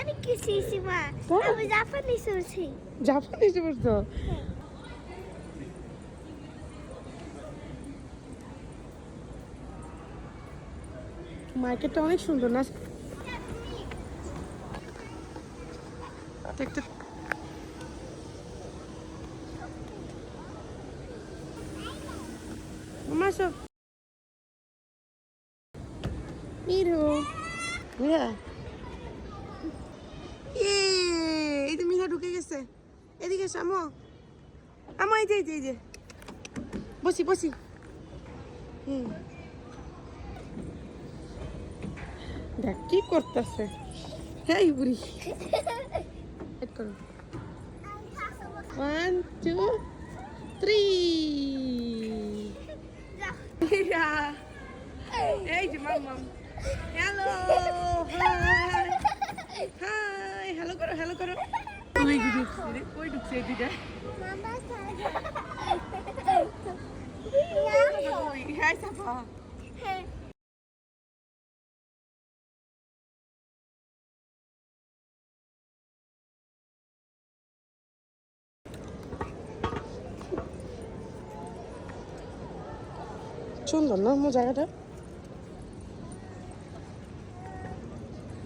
অনেক কিছু মা আমি জাপানি শুনছি জাপানি পড়ছো? মার্কেটটা অনেক সুন্দর না? দেখতে মামা সব মিরু মিরা এই যে মিরা ঢুকে গেছে। এদিকে এসো আমো আমো, এই যে এই যে এই যে বসি বসি। দেখ কি করতেছে। হ্যাঁ বুড়ি হেড করো। 1 2 3 মিরা এই যে মাম হ্যালো হাই হাই হ্যালো করো হ্যালো করো। তুই কি ঢুকছিস রে? কই ঢুকছে এদিকে? হ্যাঁ সাফা সুন্দর না আমার জায়গাটা?